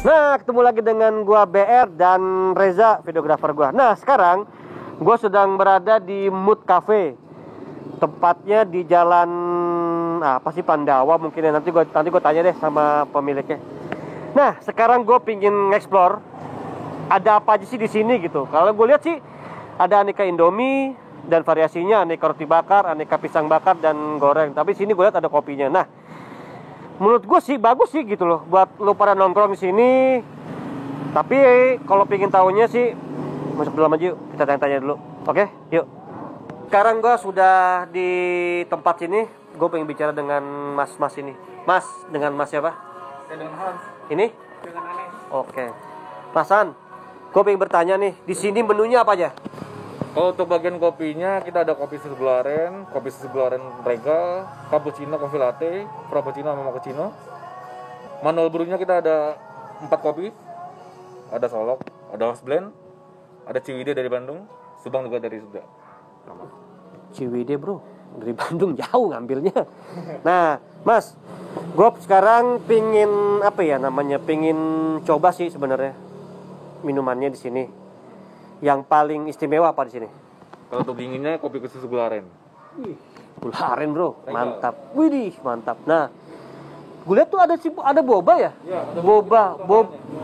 Nah, ketemu lagi dengan gua BR dan Reza, videografer gua. Nah, sekarang gua sedang berada di Mood Cafe. Tepatnya di jalan apa sih, Pandawa mungkin ya. Nanti gua tanya deh sama pemiliknya. Nah, sekarang gua pingin nge-explore ada apa aja sih di sini gitu. Kalau gue lihat sih ada aneka Indomie dan variasinya, aneka roti bakar, aneka pisang bakar dan goreng. Tapi sini gue lihat ada kopinya. Nah, menurut gue sih bagus sih gitu loh buat lo pada nongkrong di sini. Tapi kalau pingin tahunya sih masuk dalam aja yuk, kita tanya-tanya dulu. Oke, yuk. Sekarang gue sudah di tempat sini. Gue pengen bicara dengan mas ini. Mas, dengan mas siapa? Dengan Hans. Ini? Dengan Anes. Oke. Mas Han, gue pengen bertanya nih, di sini menunya apa aja? Kalau untuk bagian kopinya, kita ada kopi susu gularen regal, cappuccino, kopi latte, frappuccino sama mochaccino. Manual brewnya kita ada 4 kopi. Ada Solok, ada House Blend, ada Ciwidey dari Bandung, Subang juga dari Jogja. Ciwidey bro, dari Bandung jauh ngambilnya. Nah, Mas, gue sekarang pingin apa ya namanya, pingin coba sih sebenarnya minumannya di sini. Yang paling istimewa apa di sini? Kalau untuk dinginnya kopi susu gularen. Gularen bro, mantap. Widih, mantap. Nah, gue lihat tuh ada boba ya? Iya, ada boba.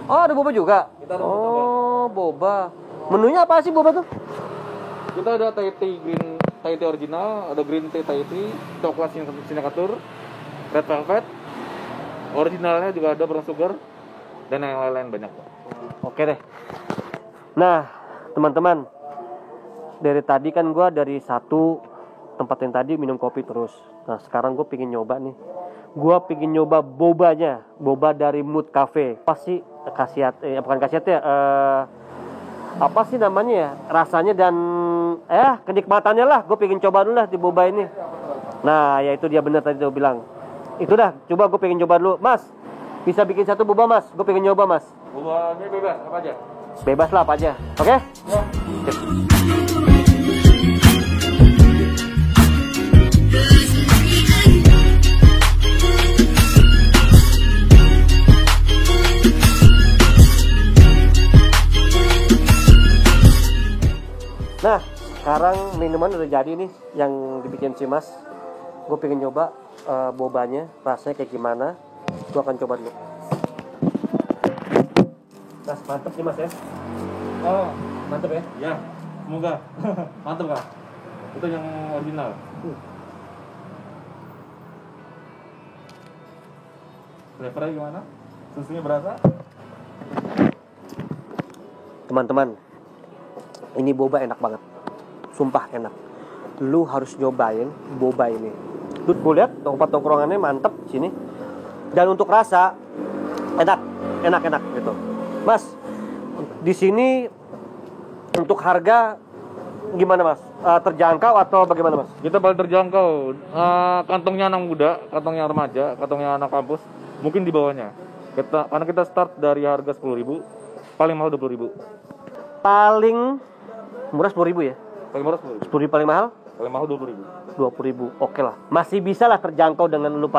Oh, ada boba juga. Oh, boba. Menunya apa sih boba tuh? Kita ada Thai tea original, ada green tea Thai tea, coklat sinakatur, red velvet. Originalnya juga ada brown sugar dan yang lain-lain banyak. Oke deh. Nah, teman-teman, dari tadi kan gue dari satu tempat yang tadi minum kopi terus. Nah, sekarang gue pingin nyoba nih. Gue pingin nyoba bobanya, boba dari Mood Cafe. Apa sih khasiat? Bukan khasiat ya. Apa sih namanya ya? Rasanya dan kenikmatannya lah. Gue pingin coba dulu lah di boba ini. Nah, ya itu dia benar tadi tuh bilang. Itu dah. Coba gue pingin coba dulu, Mas. Bisa bikin satu boba, Mas? Gue pingin nyoba, Mas. Bobanya bebas, apa aja? Bebas lah apa aja. Oke? Ya. Nah, sekarang minuman udah jadi nih yang dibikin si Mas. Gue pengen nyoba bobanya, rasanya kayak gimana. Gue akan coba dulu. Mas, mantep nih Mas ya. Oh, Mantep ya. ya. Semoga. Mantap, Kak. Itu yang original. Flavornya gimana? Susunya berasa? Teman-teman, ini boba enak banget. Sumpah enak. Lu harus nyobain boba ini. Lu gue lihat tempat tongkrongannya mantep sini. Dan untuk rasa enak gitu. Mas, di sini untuk harga gimana Mas? Terjangkau atau bagaimana Mas? Kita paling terjangkau. Kantongnya anak muda, kantongnya remaja, kantongnya anak kampus, mungkin di bawahnya. Karena kita start dari harga 10.000, paling mahal 20.000. Paling murah 10.000 ya? Paling murah 10.000. 10.000 paling mahal? Paling mahal 20.000. 20.000. Oke lah. Masih bisa lah terjangkau dengan lu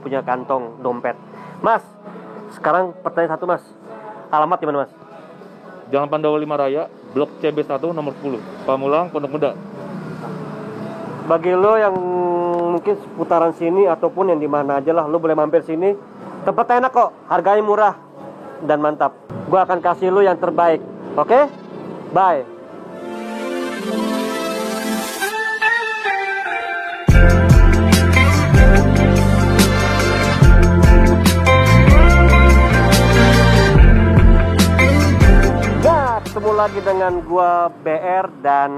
punya kantong dompet. Mas, sekarang pertanyaan satu Mas. Alamat di mana Mas? Jalan Pandawa 5 Raya, Blok CB1 nomor 10, Pamulang, Pondok Muda. Bagi lo yang mungkin seputaran sini ataupun yang di mana aja lah, lo boleh mampir sini. Tempatnya enak kok, harganya murah dan mantap. Gua akan kasih lo yang terbaik. Oke? Bye. Ketemu lagi dengan gua BR dan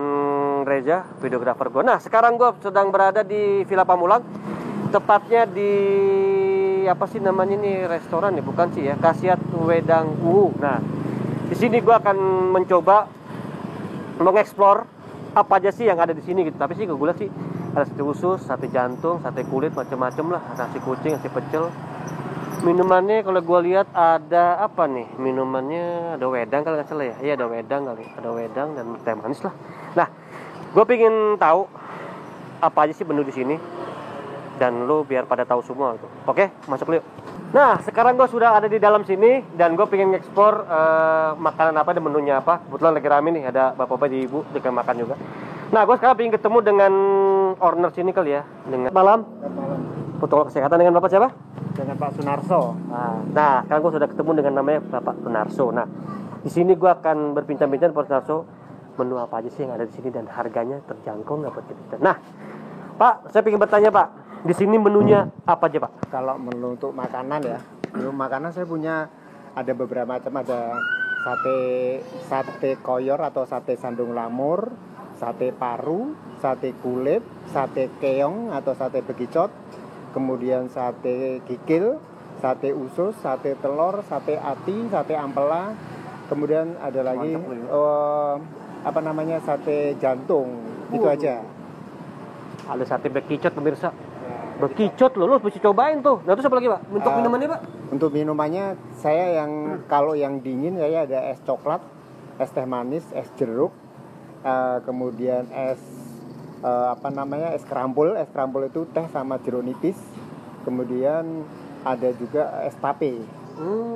Reza, videografer gua. Nah, sekarang gua sedang berada di Villa Pamulang. Tepatnya di apa sih namanya ini, restoran ya, bukan sih ya, Khasiat Wedang Uwu. Nah, di sini gua akan mencoba mengeksplor apa aja sih yang ada di sini gitu. Tapi sih gue lihat sih ada sate usus, sate jantung, sate kulit, macam-macam lah, nasi kucing, nasi pecel. Minumannya kalau gue lihat ada apa nih? Minumannya ada wedang kalau nggak salah ya. Iya ada wedang kali. Ada wedang dan teh manis lah. Nah, gue pengen tahu apa aja sih menu di sini dan lu biar pada tahu semua gitu. Oke, masuk yuk. Nah, sekarang gue sudah ada di dalam sini dan gue pengen ngeksplor makanan apa dan menunya apa. Kebetulan lagi rame nih, ada bapak-bapak ibu dengan makan juga. Nah, gue sekarang pengen ketemu dengan owner sini kali ya. Dengan malam. Protokol kesehatan dengan bapak siapa? Dengan Pak Sunarso. Nah, sekarang gue sudah ketemu dengan namanya Bapak Sunarso. Nah, di sini gue akan berbincang-bincang Pak Sunarso, menu apa aja sih yang ada di sini dan harganya terjangkau nggak buat kita. Nah, Pak, saya ingin bertanya Pak, di sini menunya apa aja Pak? Kalau menu untuk makanan ya, menu makanan saya punya ada beberapa macam, ada sate koyor atau sate sandung lamur, sate paru, sate kulit, sate keong atau sate bekicot, kemudian sate kikil, sate usus, sate telur, sate ati, sate ampela, kemudian ada lagi sate jantung. Itu aja. Ada sate bekicot pemirsa. Bekicot lo mesti cobain tuh. Nah, terus apa lagi Pak? Untuk minumannya Pak? Untuk minumannya saya kalau yang dingin saya ada es coklat, es teh manis, es jeruk, kemudian es kerampul. Es kerampul itu teh sama jeruk nipis. Kemudian ada juga es tape.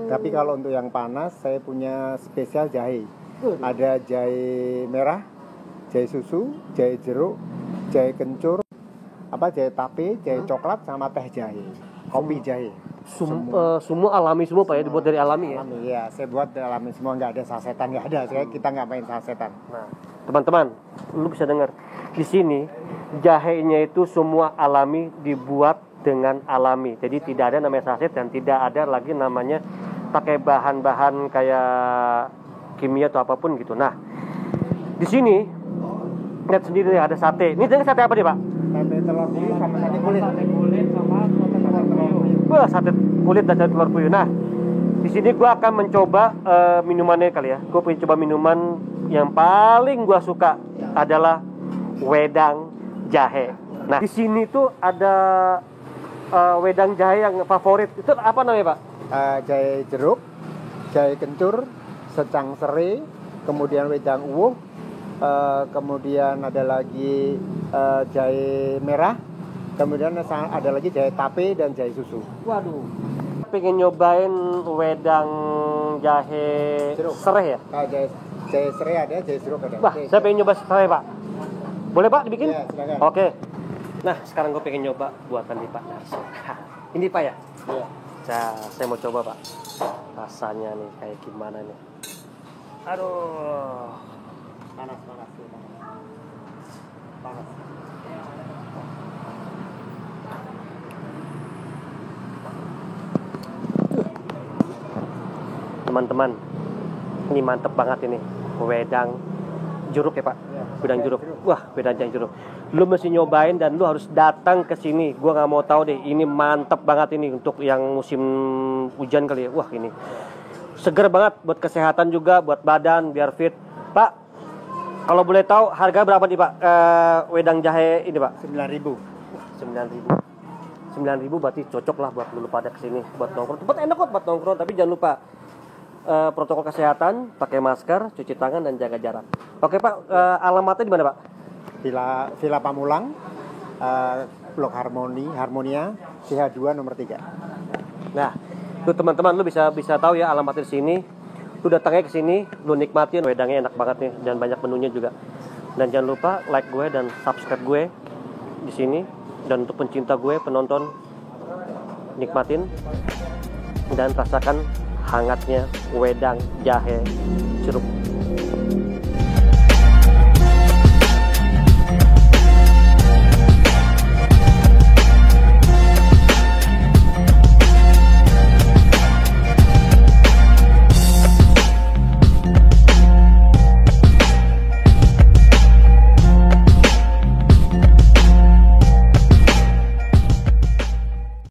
Tapi kalau untuk yang panas saya punya spesial jahe. Ada jahe merah, jahe susu, jahe jeruk, jahe kencur, jahe tape, jahe coklat sama teh jahe. Kopi jahe. Semua alami semua Pak ya, dibuat dari alami ya. Alami ya, saya buat dari alami semua, nggak ada sasetan, nggak ada. Kita nggak main sasetan. Nah, teman-teman, lu bisa dengar di sini jahenya itu semua alami, dibuat dengan alami. Jadi tidak ada namanya saset dan tidak ada lagi namanya pakai bahan-bahan kayak kimia atau apapun gitu. Nah, di sini lihat sendiri ada sate. Ini jadi sate apa nih Pak? Sate telur puyuh sama sate kulit. Wah, sate kulit dan sate telur puyuh. Nah, di sini gua akan mencoba minumannya kali ya. Gua pengen coba minuman yang paling gua suka adalah wedang jahe. Nah, di sini tuh ada wedang jahe yang favorit. Itu apa namanya Pak? Jahe jeruk, jahe kencur, secang serai, kemudian wedang uwuh, kemudian ada lagi jahe merah, kemudian ada lagi jahe tape dan jahe susu. Waduh, pengen nyobain wedang jahe serai ya? Jahe serai ada, jahe jeruk ada. Wah, saya pengen nyoba serai Pak. Boleh Pak dibikin? Ya, silakan. Oke. Nah, sekarang gue pengen nyoba buatan di Pak Narso. Ini Pak ya? Iya. Nah, saya mau coba Pak. Rasanya nih kayak gimana nih? Aduh. Panas. Teman-teman, ini mantep banget ini. Wedang jeruk ya Pak? Ya, Wedang jeruk. Wah, wedang jeruk. Lu mesti nyobain dan lu harus datang ke sini. Gua nggak mau tahu deh, ini mantep banget ini untuk yang musim hujan kali ya. Wah, ini seger banget buat kesehatan juga, buat badan biar fit. Pak, kalau boleh tahu harga berapa nih Pak? Wedang jahe ini Pak? 9.000. 9.000 berarti cocok lah buat lu pada kesini buat nongkrong. Tempat enak kok buat nongkrong, tapi jangan lupa protokol kesehatan, pakai masker, cuci tangan dan jaga jarak. Oke Pak, alamatnya di mana Pak? Villa Pamulang, Blok Harmonia, CH2 nomor 3. Nah, tuh teman-teman lu bisa tahu ya alamatnya di sini. Lu datangnya ke sini, lu nikmatin wedangnya enak banget nih dan banyak menunya juga. Dan jangan lupa like gue dan subscribe gue di sini. Dan untuk pencinta gue, penonton, nikmatin dan rasakan hangatnya wedang jahe jeruk.